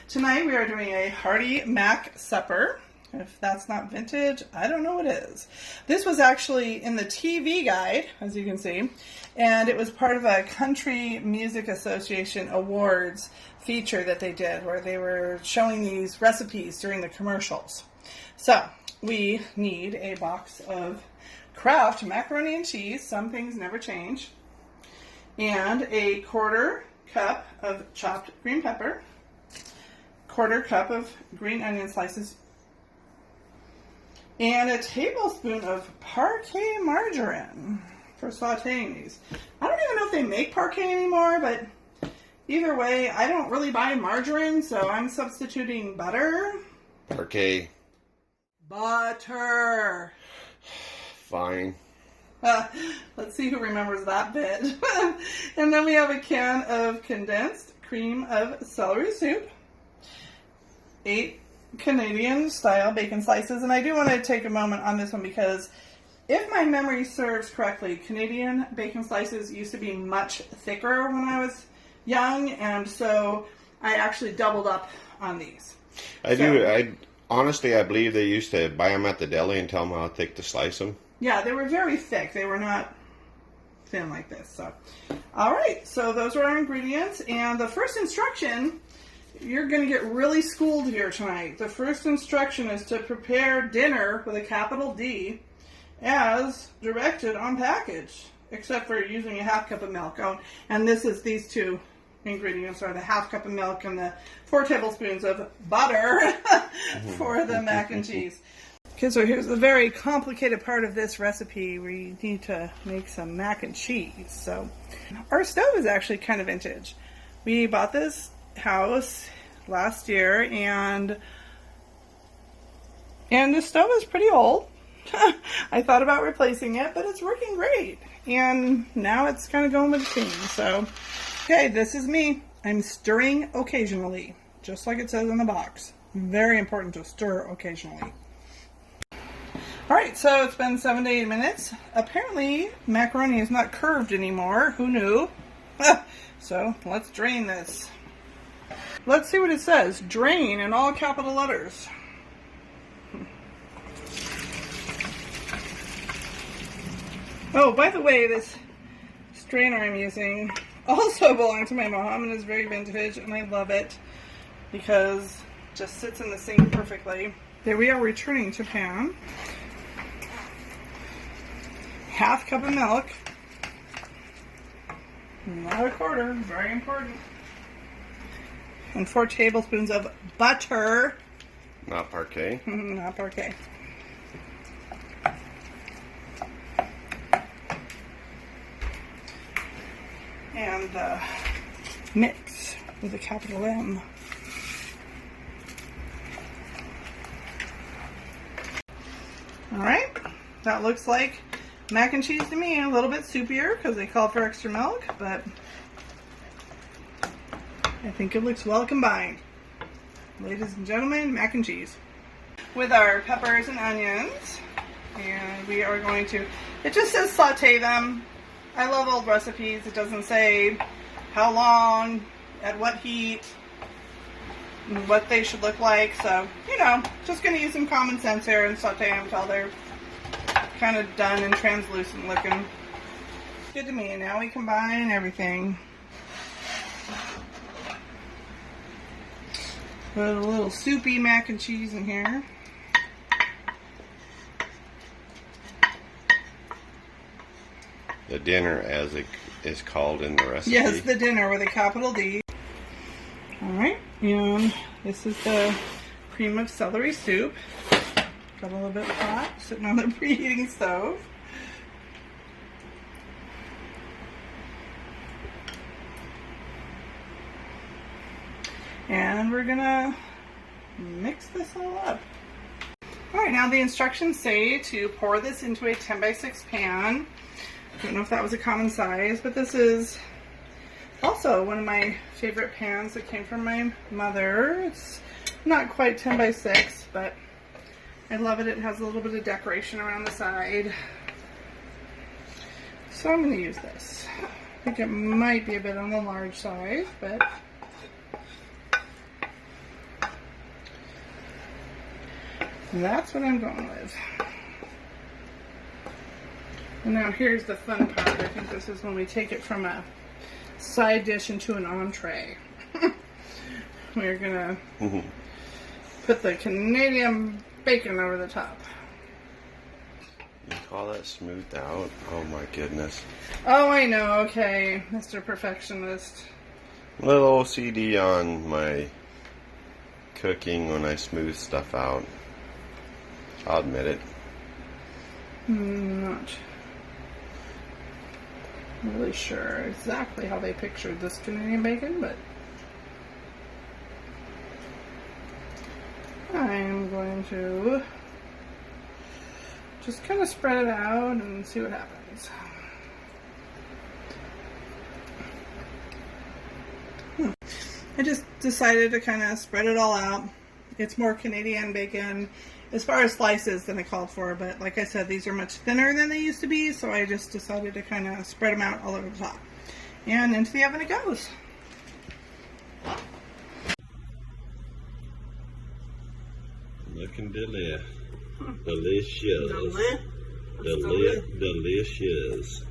Tonight we are doing a hearty mac supper. If that's not vintage, I don't know what is. This was actually in the TV guide, as you can see, and it was part of a Country Music Association Awards feature that they did where they were showing these recipes during the commercials. So we need a box of Kraft macaroni and cheese, some things never change, and a 1/4 cup of chopped green pepper, 1/4 cup of green onion slices, and a tablespoon of parquet margarine for sauteing these. I don't even know if they make parquet anymore, but either way, I don't really buy margarine, so I'm substituting butter. Parquet. Butter. Fine. Let's see who remembers that bit. And then we have a can of condensed cream of celery soup, 8 Canadian style bacon slices. And I do want to take a moment on this one because if my memory serves correctly, Canadian bacon slices used to be much thicker when I was young, and so I actually doubled up on these. Honestly, I believe they used to buy them at the deli and tell them how thick to slice them. Yeah, they were very thick. They were not thin like this. So, all right. So those are our ingredients. And the first instruction, you're going to get really schooled here tonight. The first instruction is to prepare dinner with a capital D as directed on package, except for using a 1/2 cup of milk. Oh, and these two ingredients are the 1/2 cup of milk and the 4 tablespoons of butter for the mac and cheese. Okay, so here's the very complicated part of this recipe. We need to make some mac and cheese. So our stove is actually kind of vintage. We bought this house last year, and the stove is pretty old. I thought about replacing it, but it's working great. And now it's kind of going with the theme. So, okay, this is me. I'm stirring occasionally, just like it says in the box. Very important to stir occasionally. Alright, so it's been 7 to 8 minutes. Apparently, macaroni is not curved anymore. Who knew? So, let's drain this. Let's see what it says. Drain in all capital letters. Oh, by the way, this strainer I'm using also belonged to my mom and is very vintage, and I love it because it just sits in the sink perfectly. There we are, returning to pan. 1/2 cup of milk. Not a 1/4, very important. And 4 tablespoons of butter. Not parquet. Not parquet. And mix with a capital M. Alright, that looks like mac and cheese to me. A little bit soupier because they call for extra milk, but I think it looks well combined. Ladies and gentlemen, mac and cheese. With our peppers and onions, and we are going to, it just says saute them. I love old recipes. It doesn't say how long, at what heat, and what they should look like. So, just going to use some common sense here and saute them until they're kind of done and translucent looking. Good to me. Now we combine everything. Put a little soupy mac and cheese in here. The dinner, as it is called in the recipe. Yes, the dinner with a capital D. Alright, and this is the cream of celery soup. Got a little bit hot, sitting on the preheating stove. And we're gonna mix this all up. Alright, now the instructions say to pour this into a 10 by 6 pan. I don't know if that was a common size, but this is also one of my favorite pans that came from my mother. It's not quite 10 by 6, but I love it. It has a little bit of decoration around the side. So I'm going to use this. I think it might be a bit on the large side, but That's what I'm going with. And now here's the fun part. I think this is when we take it from a side dish into an entree. We're gonna put the Canadian bacon over the top. You call that smoothed out? Oh my goodness. Oh, I know. Okay, Mr. Perfectionist. A little OCD on my cooking when I smooth stuff out. I'll admit it. Not really sure exactly how they pictured this Canadian bacon, but I'm going to just kind of spread it out and see what happens. I just decided to kind of spread it all out. It's more Canadian bacon as far as slices than I called for, but like I said, these are much thinner than they used to be, so I just decided to kind of spread them out all over the top. And into the oven it goes. Looking delicious. Delicious.